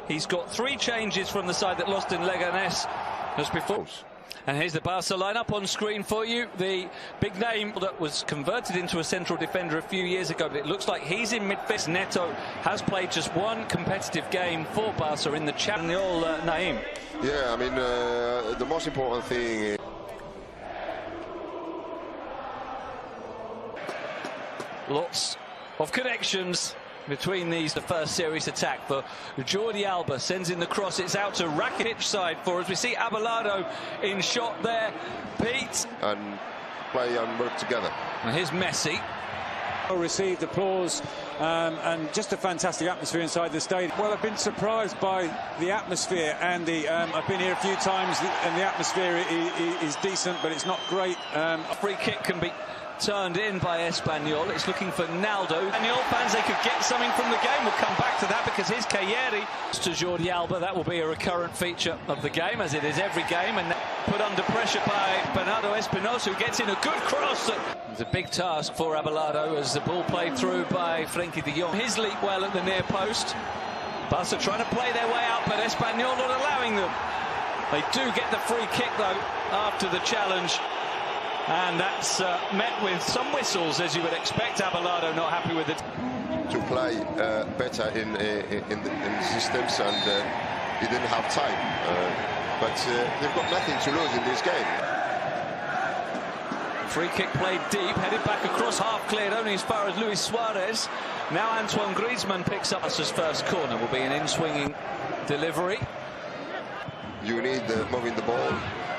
He's got 3 changes from the side that lost in Leganés just before. And here's the Barca lineup on screen for you. The big name that was converted into a central defender a few years ago, but it looks like he's in midfield. Neto has played just 1 competitive game for Barca in the Espanyol, Naim. Yeah, I mean, the most important thing is lots of connections between these. The first serious attack for Jordi Alba sends in the cross. It's out to Rakitic side for us. We see Abelardo in shot there. Pete and play and work together. And here's Messi. Received applause and just a fantastic atmosphere inside the stadium. Well, I've been surprised by the atmosphere, Andy. I've been here a few times and the atmosphere is decent, but it's not great. A free kick can be turned in by Espanyol. It's looking for Naldo. Espanyol fans, they could get something from the game. We'll come back to that because here's Kalian to Jordi Alba. That will be a recurrent feature of the game, as it is every game, and put under pressure by Bernardo Espinosa, who gets in a good cross. It's a big task for Abelardo as the ball played through by Frenkie de Jong. His leap well at the near post. Barca trying to play their way out, but Espanyol not allowing them. They do get the free kick though after the challenge. And that's met with some whistles, as you would expect. Abelardo not happy with it. To play better in the systems, and he didn't have time. But they've got nothing to lose in this game. Free kick played deep, headed back across, half cleared only as far as Luis Suarez. Now Antoine Griezmann picks up his first corner. Will be an in-swinging delivery. You need moving the ball.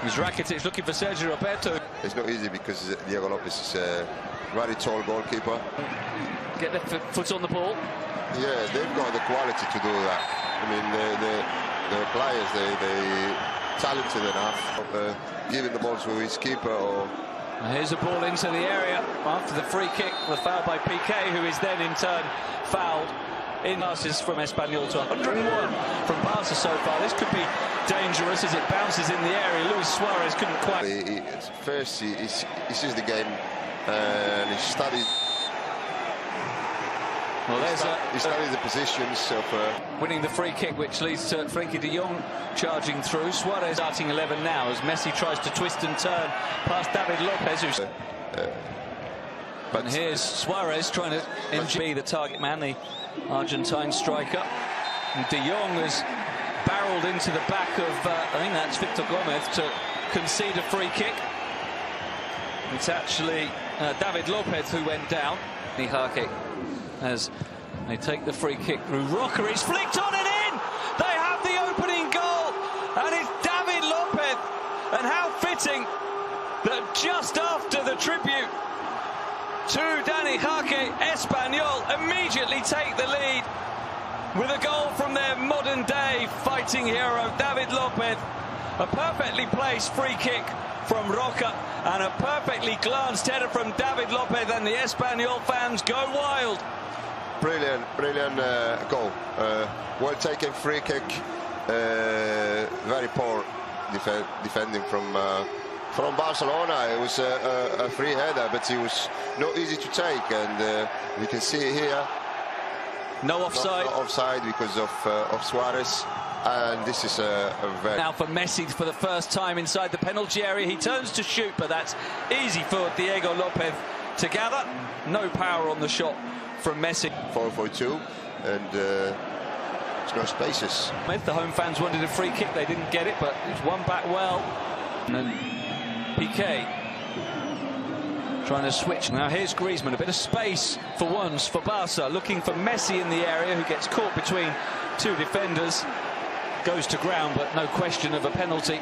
There's Rakitic looking for Sergio Roberto. It's not easy because Diego Lopez is a very tall goalkeeper. Get their foot on the ball. Yeah, they've got the quality to do that. I mean, the players, they talented enough. Giving the ball to his keeper. Or and here's a ball into the area after the free kick, the foul by Piqué, who is then in turn fouled. In passes from Espanyol to 101 from Barca so far. This could be dangerous as it bounces in the area. Luis Suarez couldn't quite. First, he sees the game and he studied. Well, he studied the positions of winning the free kick, which leads to Frenkie de Jong charging through. Suarez starting 11 now as Messi tries to twist and turn past David Lopez, who's. And here's Suarez trying to be the target man, the Argentine striker. And de Jong has barreled into the back of, I think that's Victor Gomez, to concede a free kick. It's actually David Lopez who went down. Hake as they take the free kick through Roca. It's flicked on and in! They have the opening goal! And it's David Lopez! And how fitting that just after the tribute to Dani Hake, Espanyol immediately take the lead with a goal from their modern-day fighting hero, David Lopez. A perfectly placed free kick from Roca and a perfectly glanced header from David Lopez, and the Espanyol fans go wild. Brilliant goal. Well taken free kick. Very poor defending from Barcelona. It was a free header, but it was not easy to take, and we can see here no offside. Not offside because of Suarez, and this is a very. Now for Messi for the first time inside the penalty area. He turns to shoot, but that's easy for Diego Lopez to gather. No power on the shot from Messi. 4-4-2, and there's no spaces. The home fans wanted a free kick, they didn't get it, but it's won back well. And then Piqué trying to switch. Now here's Griezmann, a bit of space for once for Barca, looking for Messi in the area, who gets caught between 2 defenders, goes to ground, but no question of a penalty.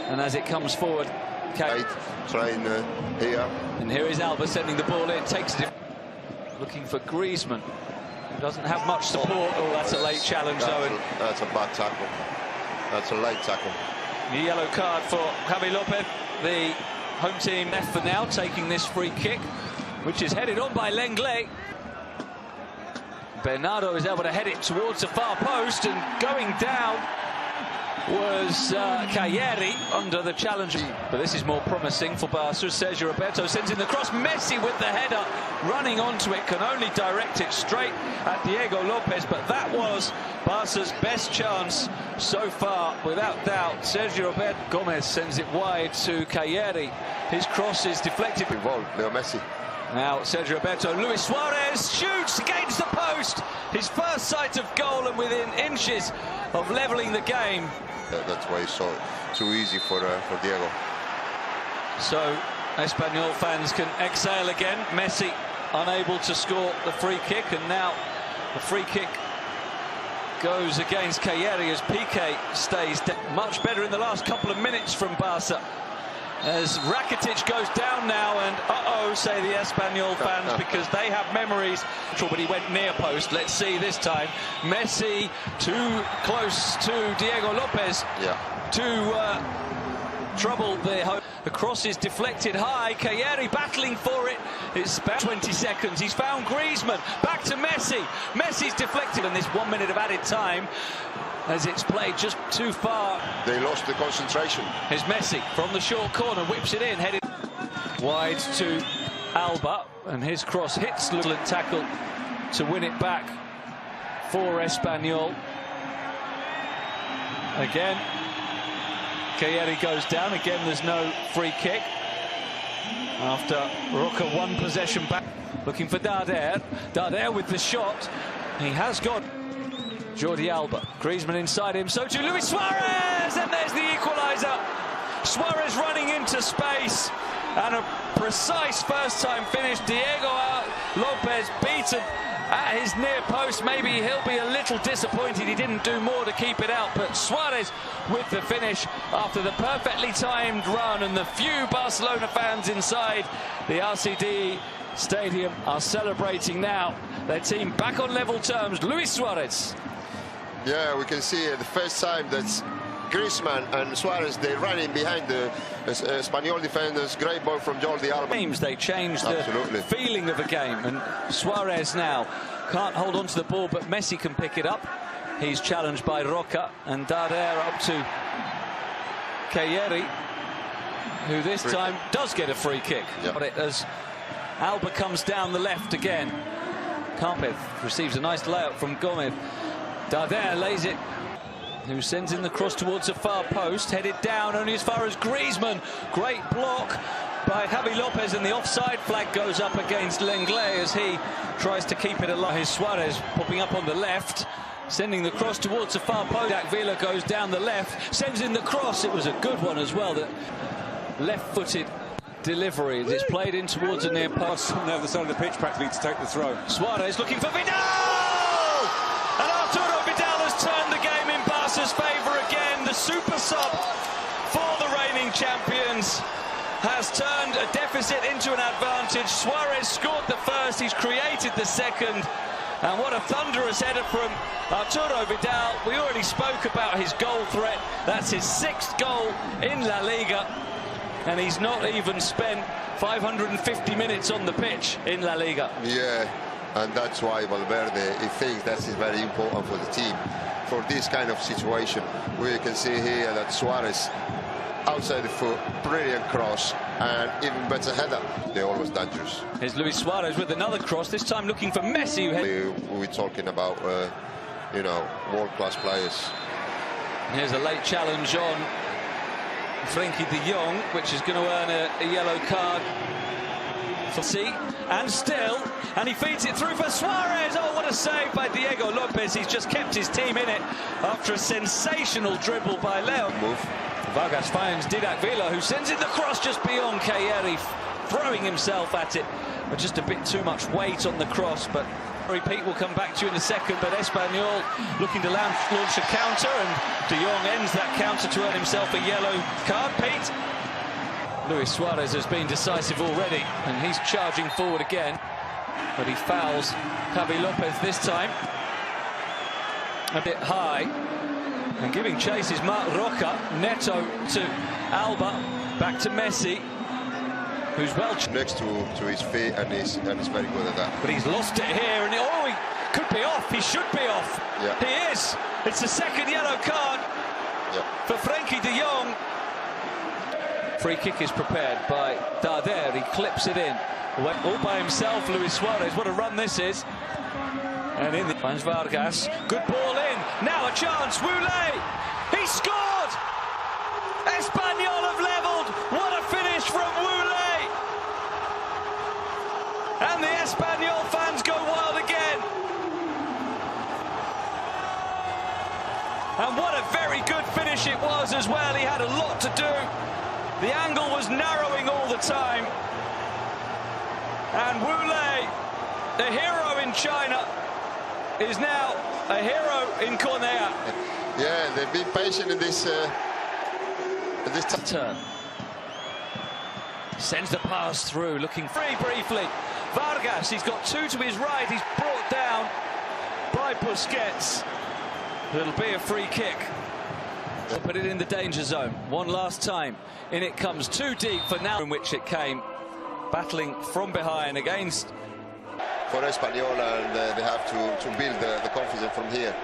And as it comes forward, trying here. And here is Alba sending the ball in, takes it, looking for Griezmann, who doesn't have much support. Oh, that's a late challenge, though. That's a bad tackle. That's a late tackle. The yellow card for Javi Lopez. The home team left for now, taking this free kick, which is headed on by Lenglet. Bernardo is able to head it towards the far post, and going down was Kalian under the challenge. But this is more promising for Barca. Sergio Roberto sends in the cross. Messi with the header, running onto it, can only direct it straight at Diego Lopez. But that was Barca's best chance so far, without doubt. Sergio Roberto Gomez sends it wide to Kalian. His cross is deflected. Involved, Leo Messi. Now Sergio Roberto, Luis Suarez shoots against the post. His first sight of goal and within inches of levelling the game. That's why it's so too easy for Diego. So Espanyol fans can exhale again. Messi unable to score the free kick, and now the free kick goes against Kalian as Piqué stays much better in the last couple of minutes from Barca. As Rakitic goes down now, and say the Espanyol fans, because they have memories. But he went near post. Let's see this time. Messi too close to Diego Lopez to trouble the hope. The cross is deflected high. Kalian battling for it. It's about 20 seconds. He's found Griezmann. Back to Messi. Messi's deflected, and this 1 minute of added time, as it's played just too far. They lost the concentration. Here's Messi from the short corner, whips it in, headed wide to Alba, and his cross hits Lulent tackle to win it back for Espanyol. Again, Kalian goes down. Again, there's no free kick. After Roca one possession back, looking for Darder. Darder with the shot. He has got Jordi Alba. Griezmann inside him, so too Luis Suarez, and there's the equaliser. Suarez running into space, and a precise first-time finish. Diego Lopez beaten at his near post. Maybe he'll be a little disappointed he didn't do more to keep it out, but Suarez with the finish after the perfectly timed run, and the few Barcelona fans inside the RCD Stadium are celebrating now. Their team back on level terms. Luis Suarez. Yeah, we can see the first time that Griezmann and Suarez, they're running behind the Espanyol defenders. Great ball from Jordi Alba. Games, they changed the feeling of the game, and Suarez now can't hold on to the ball, but Messi can pick it up. He's challenged by Roca, and Darder up to Kalian, who this time does get a free kick. As Alba comes down the left again. Carpeth receives a nice layup from Gomez. Darder lays it, who sends in the cross towards the far post, headed down only as far as Griezmann. Great block by Javi Lopez, and the offside flag goes up against Lenglet as he tries to keep it alive. His Suarez popping up on the left, sending the cross towards the far post. Villa goes down the left, sends in the cross. It was a good one as well, that left-footed delivery. It's played in towards a near post. On the other side of the pitch practically to take the throw. Suarez looking for Vidal! And Arturo Vidal has turned the game in Barca's favour again. The super sub for the reigning champions has turned a deficit into an advantage. Suarez scored the first, he's created the second. And what a thunderous header from Arturo Vidal. We already spoke about his goal threat. That's his 6th goal in LaLiga. And he's not even spent 550 minutes on the pitch in LaLiga. Yeah, and that's why Valverde, he thinks that is very important for the team. For this kind of situation, we can see here that Suarez, outside the foot, brilliant cross, and even better header. They're always dangerous. Here's Luis Suarez with another cross, this time looking for Messi. We're talking about, you know, world-class players. Here's a late challenge on Frenkie de Jong, which is going to earn a yellow card for C, and still, and he feeds it through for Suarez. Oh, what a save by Diego Lopez. He's just kept his team in it after a sensational dribble by Leo. Vargas finds Didac Villa, who sends in the cross just beyond Kalian, throwing himself at it, but just a bit too much weight on the cross. But Pete will come back to you in a second, but Espanyol looking to launch a counter, and De Jong ends that counter to earn himself a yellow card. Pete? Luis Suarez has been decisive already, and he's charging forward again, but he fouls Javi Lopez this time. A bit high, and giving chase is Marc Roca. Neto to Alba, back to Messi, who's well next to his feet, and he's very good at that. But he's lost it here, and he could be off. He should be off. Yeah. He is. It's the second yellow card for Frankie de Jong. Free kick is prepared by Darder. He clips it in. All by himself, Luis Suarez. What a run this is. And in finds Vargas. Good ball in. Now a chance. Woulé. He scored. Espanyol have levelled. What a finish from Woulé. And the Espanyol fans go wild again. And what a very good finish it was as well. He had a lot to do. The angle was narrowing all the time. And Woulé, the hero in China, is now a hero in Cornea. Yeah, they've been patient in this turn. Sends the pass through, looking free briefly. Vargas, he's got two to his right. He's brought down by Busquets. It'll be a free kick. They'll put it in the danger zone. One last time. In it comes too deep for now, in which it came. Battling from behind against. For Espanyol, and they have to build the confidence from here.